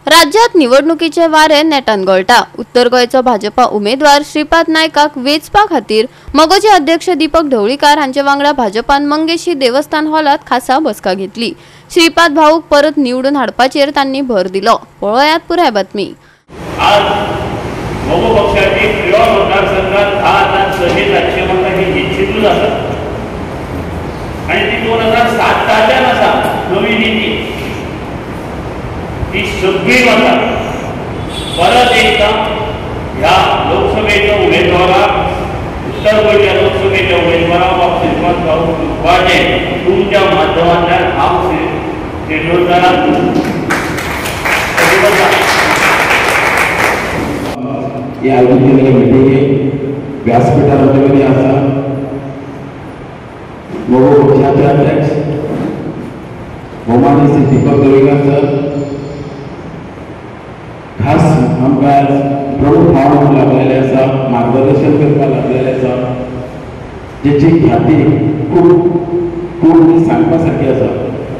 राज्यात निवडणुकीचे वारे नेटान गळटा। उत्तर गोयचो भाजपा उमेदवार श्रीपाद नायकाक वेचपा खातीर मगोचे अध्यक्ष दीपक ढवळीकार हांचे वांगडा भाजपान मंगेशी देवस्थान हॉलात खासा बसका घेतली। श्रीपाद भाऊक परत निवडून हाडपाचेर तांणी भर दिलो। पळयात पुराय बातमी। आज मगो पक्षाची क्रिया मतदारसंघात 10,600 मतां ही निश्चितूच आसा आणि ती 2007 आसा नवी नीती ती सगळी मतां परत एकदा ह्या लोकसभेच्या उमेदवाराक उत्तर गोंयच्या लोकसभेच्या उमेदवाराक श्रीपाद भाऊ वाजे तुमच्या माध्यमांतल्यान हांव शिरोडकाराक ये आयोजित केलेली मीटिंग व्यासपीठावरती आसा। मगो पक्षाचे अध्यक्ष भौमानी श्री दीपक ढवळीकर सर खास आमकां प्रमुख पावणो म्हणून लाभलेले आसा, मार्गदर्शन करपाक लाभलेले आसा, जेची ख्याती खूब सांगपा सारखी आसा।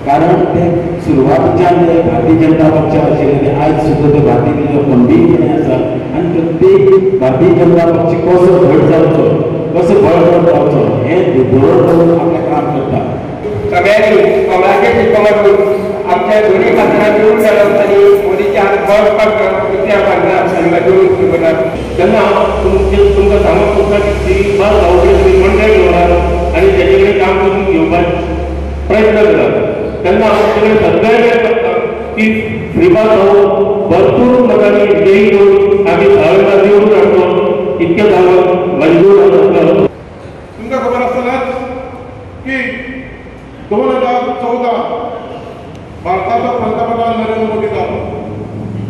कारण ते सुरवातीच्यान भारतीय जनता पक्ष आशिल्ले ते आयज सुद्दां ते भारतीय खंबीरपणे आसा आनी प्रत्येक भारतीय जनता पक्ष कसो घट जावचो, कसो बळकट जावचो हे धोरण दवरून आपलें काम करता। सगळ्यांनी कमळाचे शिकवण आमच्या दोन्ही खासदारांना घेऊन जातात आणि मोदीच्या इतिहास त्यांना तुमचं सांगत होता की श्रीपाद भाऊचे मंडळ होणार आणि त्याच्याकडे काम करून घेवपाक प्रयत्न करतात। त्यांना आमच्याकडे सगळ्या करतात की श्रीपाद भाऊ भरपूर मतांनी विजयी करून आम्ही धावेला निवडून आणतो इतके सांगून मंजूर होतं। तुमका खबर आसतलाच की 2014 भारताचा पंतप्रधान नरेंद्र मोदी जालो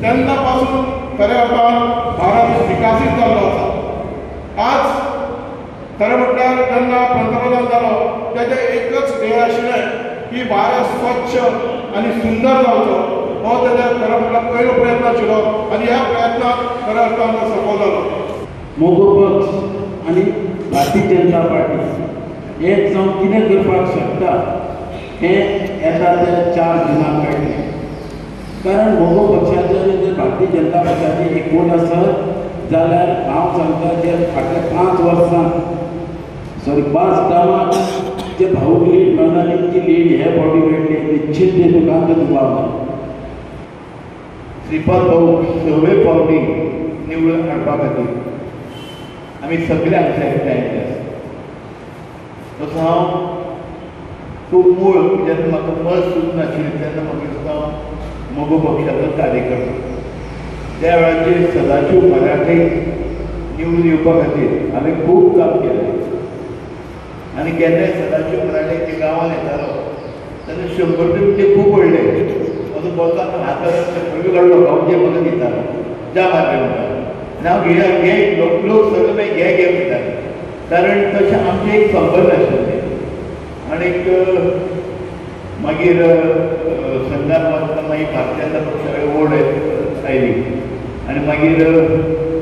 तेन्ना पासून खऱ्या अर्थान भारत विकसीत जाल्लो आसा। आज खरें म्हटल्यार जेन्ना पंतप्रधान जालो तेजें एकच ध्येय आशिल्लें की भारत स्वच्छ आनी सुंदर जावचो हो तेजे खरें म्हटल्यार पयलो प्रयत्न आशिल्लो आनी ह्या प्रयत्नाक खऱ्या अर्थान तो सफल जालो। मोगो पक्ष आनी भारतीय जनता पार्टी एक जावन कितें करपाक शकता हे येता ते 4 दिनांक कळटलें। कारण मोगो पक्षाचें जर भारतीय जनता पक्षाची एकवट आसत जाल्यार हांव सांगता जे फाटल्या 5 वर्सां 5 टर्माक जे भाऊक लीड मेळना तितकी लीड हे फावटी मेळटली निश्चित ते तुका दुबाव ना। श्रीपाद भाऊ 6 फावटी निवडून हाडपा खातीर आमी सगळ्यांक तयारी आसा। तसो हांव खूब मूळ जेन्ना म्हाका मत सुद्दां नाशिल्लें तेन्ना म्हाका दिसता मगो पक्षाचो कार्यकर्ता त्या वेळाचेर सदाशिव मराठे निवडून येवपा खातीर हांवें खूब काम केलें आनी केन्नाय सदाशिव मराठे जे गांवांत येतालो तेन्ना 100 रुपये खूब व्हडले असो बोलता हातान 100 रुपये काडलो गांवचे म्हाका दितालो ज्या माध्यमांतल्यान आनी हांव घे लोक सगळे घे म्हणटाले कारण तशें आमचें एक संबंध आशिल्ले। आनीक मागीर संघान वचना मागीर भारतीय जनता पक्षाकडे ओड आयली आनी मागीर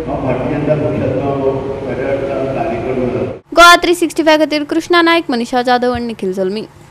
हांव भारतीय जनता पक्षाचो खऱ्या अर्थान कार्यकर्तो जालो। गोवा 365 खातीर कृष्णा नायक, मनीषा जाधव आनी निखिल जल्मी।